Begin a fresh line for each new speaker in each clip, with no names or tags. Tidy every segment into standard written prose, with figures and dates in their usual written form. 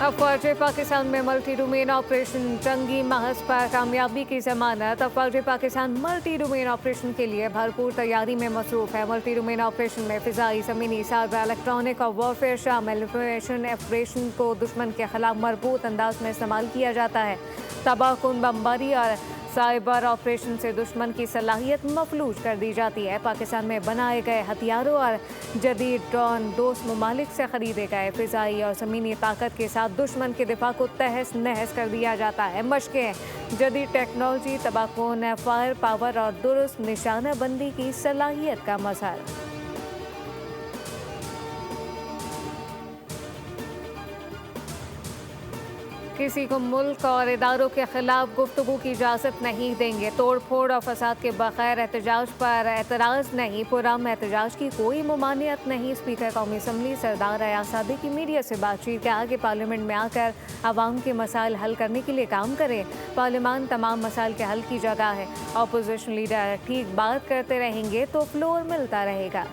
अफवाज पाकिस्तान में multi domain operation, जंगी महज पर कामयाबी की जमानत। अफवाज पाकिस्तान मल्टी डोमेन ऑपरेशन के लिए भरपूर तैयारी में मसरूफ है। मल्टी डोमेन ऑपरेशन में फिजाई, जमीनी, साइबर, इलेक्ट्रॉनिक और वॉरफेयर शामिल। इंफॉर्मेशन ऑपरेशन को दुश्मन के खिलाफ मरबूत अंदाज में इस्तेमाल किया जाता है। तबाहकुन बमबारी और साइबर ऑपरेशन से दुश्मन की सलाहियत मफलूज कर दी जाती है। पाकिस्तान में बनाए गए हथियारों और जदीद ड्रोन दोस्त ममालिक से खरीदे गए फिजाई और ज़मीनी ताकत के साथ दुश्मन के दिफा को तहस नहस कर दिया जाता है। मशकें, जदीद टेक्नोलॉजी, तबाहकुन फायर पावर और दुरुस्त निशाना बंदी की सलाहियत का मजहर। किसी को मुल्क और इदारों के खिलाफ गुफ्तगू की इजाज़त नहीं देंगे। तोड़ फोड़ और फसाद के बगैर एहतजाज पर एतराज़ नहीं। पुरअमन एहतजाज की कोई ममानियत नहीं। स्पीकर कौमी असम्बली सरदार अयाज सादिक की मीडिया से बातचीत कहा कि पार्लियामेंट में आकर आवाम के मसाइल हल करने के लिए काम करें। पार्लियामान तमाम मसाइल के हल की जगह है। अपोजिशन लीडर ठीक बात करते रहेंगे तो फ्लोर मिलता रहेगा।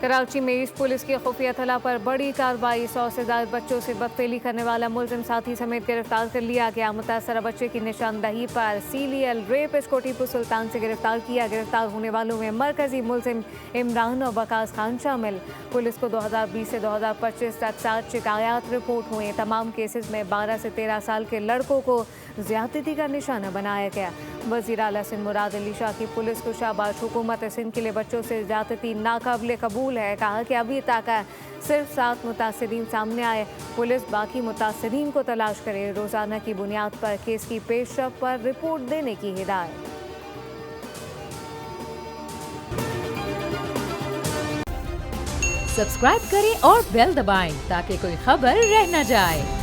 कराची में ईस्ट पुलिस की खुफिया तला पर बड़ी कार्रवाई। 100 से ज्यादा बच्चों से बदफेली करने वाला मुलजिम साथी समेत गिरफ्तार कर लिया गया। मुतासरा बच्चे की निशानदही पर CLL रेप इसको टीपू सुल्तान से गिरफ्तार किया। गिरफ्तार होने वालों में मरकजी मुलजिम इमरान और वकास खान शामिल। पुलिस को 2020 से 2025 तक 7 शिकायत रिपोर्ट हुए। तमाम केसेस में 12 से 13 साल के लड़कों को ज्यादती का निशाना बनाया गया। वज़ीर आला सिंध मुराद अली शाह की पुलिस को शाबाश। हुकूमत सिंध के लिए बच्चों से ज्यादती नाकाबिले कबूल है। कहा कि अभी तक सिर्फ 7 मुतासिरीन सामने आए। पुलिस बाकी मुतासिरीन को तलाश करे। रोजाना की बुनियाद पर केस की पेशरफ पर रिपोर्ट देने की हिदायत।
सब्सक्राइब करें और बेल दबाएं ताकि कोई खबर रह न जाए।